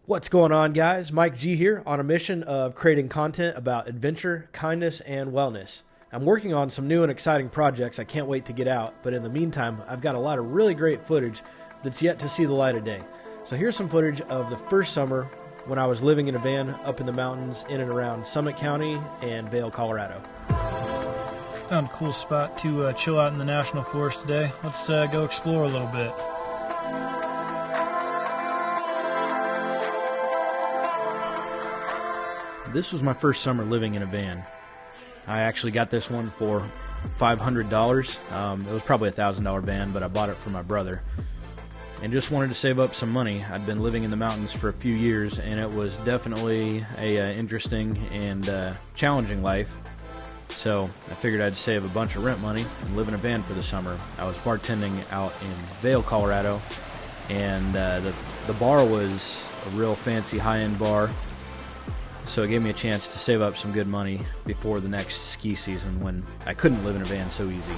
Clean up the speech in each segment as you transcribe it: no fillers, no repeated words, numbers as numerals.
What's going on, guys? Mike G here on a mission of creating content about adventure, kindness, and wellness. I'm working on some new and exciting projects I can't wait to get out, but in the meantime, I've got a lot of really great footage that's yet to see the light of day. So here's some footage of the first summer when I was living in a van up in the mountains in and around Summit County and Vail, Colorado. Found a cool spot to chill out in the National Forest today. Let's go explore a little bit. This was my first summer living in a van. I actually got this one for $500. It was probably a $1,000 van, but I bought it for my brother. And just wanted to save up some money. I'd been living in the mountains for a few years, and it was definitely a interesting and challenging life. So I figured I'd save a bunch of rent money and live in a van for the summer. I was bartending out in Vail, Colorado, and the bar was a real fancy high-end bar. So it gave me a chance to save up some good money before the next ski season when I couldn't live in a van so easy.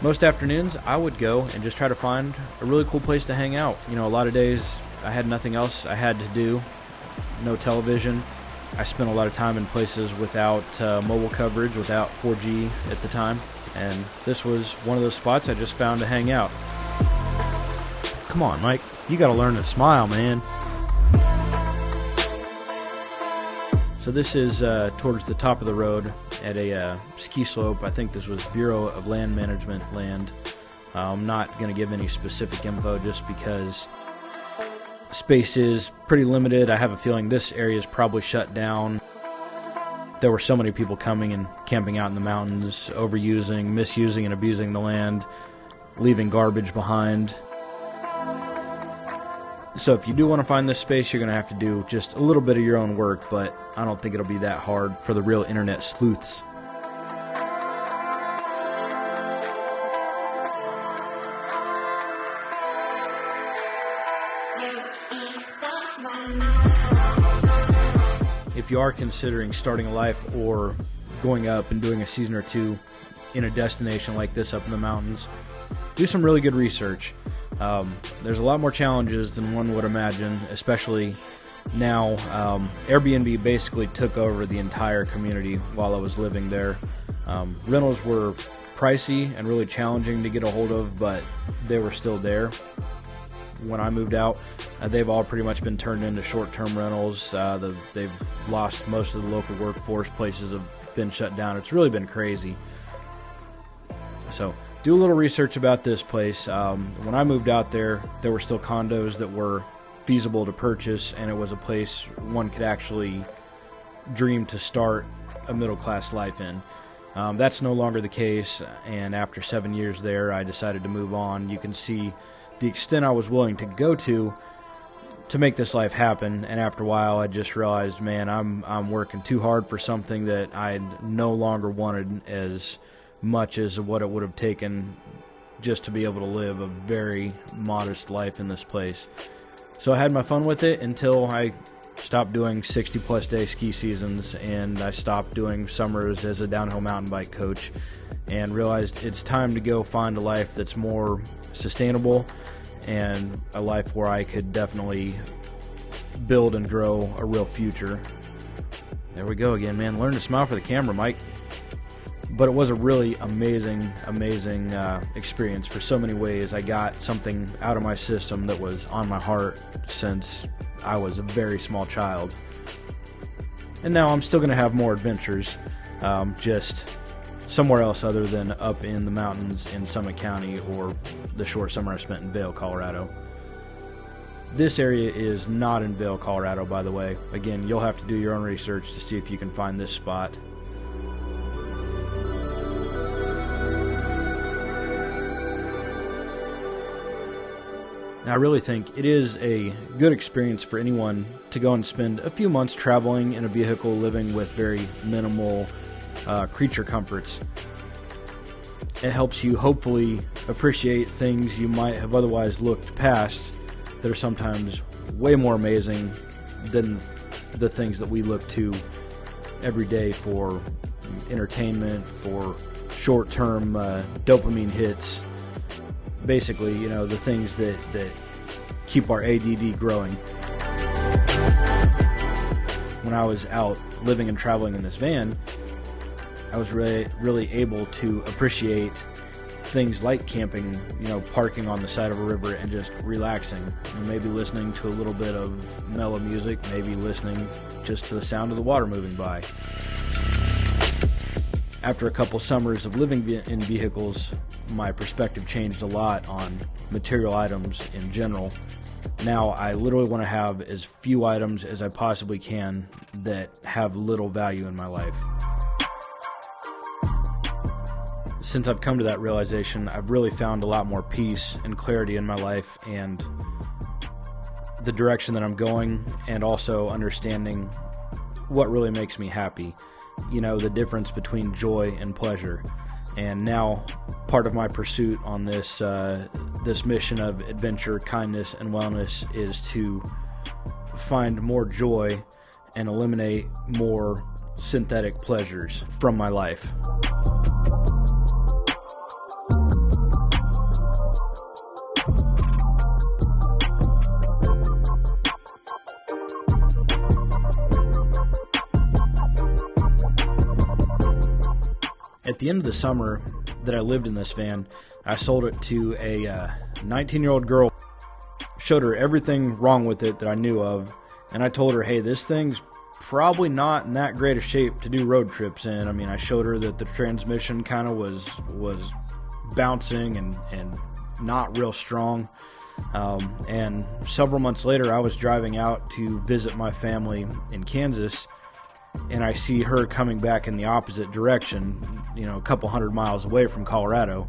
Most afternoons, I would go and just try to find a really cool place to hang out. You know, a lot of days I had nothing else I had to do, no television. I spent a lot of time in places without mobile coverage, without 4G at the time, and this was one of those spots I just found to hang out. Come on, Mike, you gotta learn to smile, man. So this is towards the top of the road at a ski slope. I think this was Bureau of Land Management land. I'm not going to give any specific info just because space is pretty limited. I have a feeling this area is probably shut down. There were so many people coming and camping out in the mountains, overusing, misusing, and abusing the land, leaving garbage behind. So if you do want to find this space, you're going to have to do just a little bit of your own work, but I don't think it'll be that hard for the real internet sleuths. If you are considering starting a life or going up and doing a season or two in a destination like this up in the mountains, do some really good research. There's a lot more challenges than one would imagine, especially now. Airbnb basically took over the entire community while I was living there. Rentals were pricey and really challenging to get a hold of, but they were still there. When I moved out, they've all pretty much been turned into short-term rentals. They've lost most of the local workforce. Places have been shut down. It's really been crazy. So do a little research about this place. When I moved out there were still condos that were feasible to purchase, and it was a place one could actually dream to start a middle-class life in. That's no longer the case, and after 7 years there, I decided to move on. You can see the extent I was willing to go to make this life happen, and after a while, I just realized, man, I'm working too hard for something that I no longer wanted as much as what it would have taken just to be able to live a very modest life in this place. So I had my fun with it until I stopped doing 60-plus day ski seasons, and I stopped doing summers as a downhill mountain bike coach, and realized it's time to go find a life that's more sustainable and a life where I could definitely build and grow a real future. There we go again, man. Learn to smile for the camera, Mike. But it was a really amazing experience for so many ways. I got something out of my system that was on my heart since I was a very small child. And now I'm still going to have more adventures, just somewhere else other than up in the mountains in Summit County or the short summer I spent in Vail, Colorado. This area is not in Vail, Colorado, by the way. Again, you'll have to do your own research to see if you can find this spot. Now, I really think it is a good experience for anyone to go and spend a few months traveling in a vehicle, living with very minimal creature comforts. It helps you hopefully appreciate things you might have otherwise looked past that are sometimes way more amazing than the things that we look to every day for entertainment, for short-term dopamine hits. Basically, you know, the things that keep our ADD growing. When I was out living and traveling in this van, I was really able to appreciate things like camping, parking on the side of a river and just relaxing, and maybe listening to a little bit of mellow music, maybe listening just to the sound of the water moving by. After a couple summers of living in vehicles, my perspective changed a lot on material items in general. Now I literally want to have as few items as I possibly can that have little value in my life. Since I've come to that realization, I've really found a lot more peace and clarity in my life and the direction that I'm going, and also understanding what really makes me happy. The difference between joy and pleasure. And now part of my pursuit on this mission of adventure, kindness, and wellness is to find more joy and eliminate more synthetic pleasures from my life. At the end of the summer that I lived in this van, I sold it to a 19-year-old girl. Showed her everything wrong with it that I knew of, and I told her, hey, this thing's probably not in that great a shape to do road trips in. I mean, I showed her that the transmission kind of was bouncing and not real strong. And several months later, I was driving out to visit my family in Kansas, and I see her coming back in the opposite direction, a couple hundred miles away from Colorado.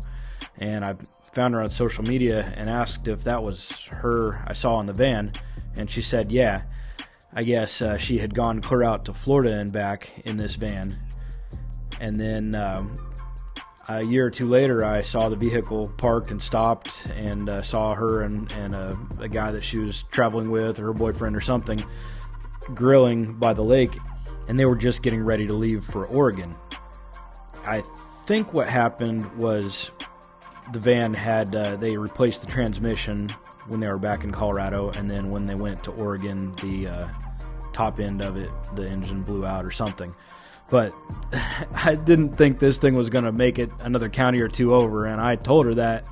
And I found her on social media and asked if that was her I saw in the van. And she said, yeah, I guess she had gone clear out to Florida and back in this van. And then a year or two later, I saw the vehicle parked and stopped, and saw her and a guy that she was traveling with, or her boyfriend or something, grilling by the lake. And they were just getting ready to leave for Oregon. I think what happened was the van had, they replaced the transmission when they were back in Colorado, and then when they went to Oregon, the top end of it, the engine blew out or something. But I didn't think this thing was going to make it another county or two over, and I told her that,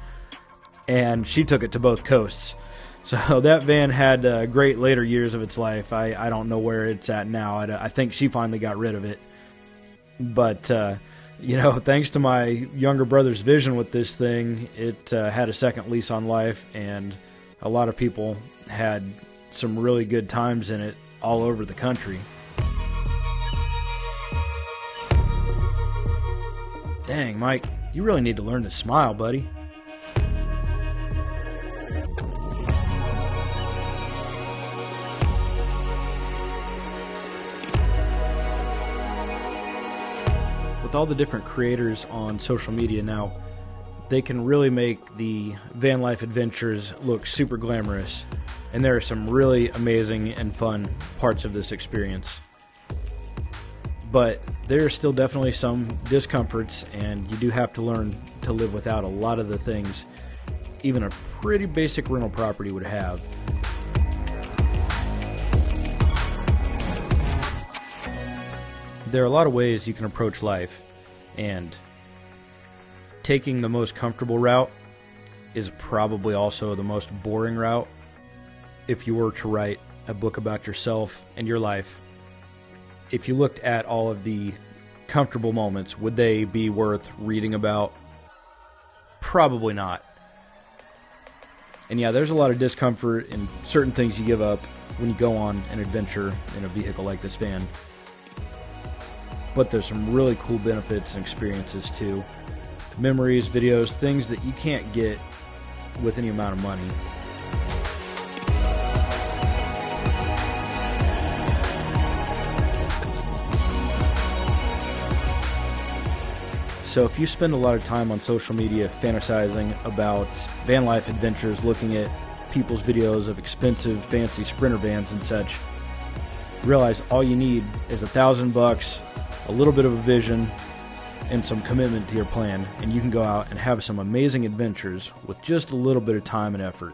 and she took it to both coasts. So that van had great later years of its life. I don't know where it's at now. I think she finally got rid of it. But, thanks to my younger brother's vision with this thing, it had a second lease on life, and a lot of people had some really good times in it all over the country. Dang, Mike, you really need to learn to smile, buddy. With all the different creators on social media now, they can really make the van life adventures look super glamorous, and there are some really amazing and fun parts of this experience. But there are still definitely some discomforts, and you do have to learn to live without a lot of the things even a pretty basic rental property would have. There are a lot of ways you can approach life, and taking the most comfortable route is probably also the most boring route. If you were to write a book about yourself and your life, if you looked at all of the comfortable moments, would they be worth reading about? Probably not. And yeah, there's a lot of discomfort and certain things you give up when you go on an adventure in a vehicle like this van. But there's some really cool benefits and experiences too. Memories, videos, things that you can't get with any amount of money. So if you spend a lot of time on social media fantasizing about van life adventures, looking at people's videos of expensive, fancy Sprinter vans and such, realize all you need is $1,000, a little bit of a vision, and some commitment to your plan, and you can go out and have some amazing adventures with just a little bit of time and effort.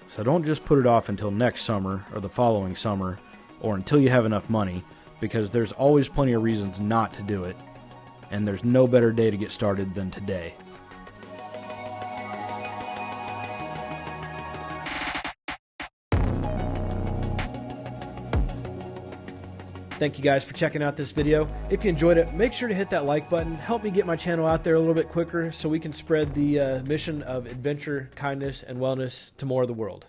So don't just put it off until next summer or the following summer or until you have enough money, because there's always plenty of reasons not to do it, and there's no better day to get started than today. Thank you guys for checking out this video. If you enjoyed it, make sure to hit that like button. Help me get my channel out there a little bit quicker so we can spread the mission of adventure, kindness, and wellness to more of the world.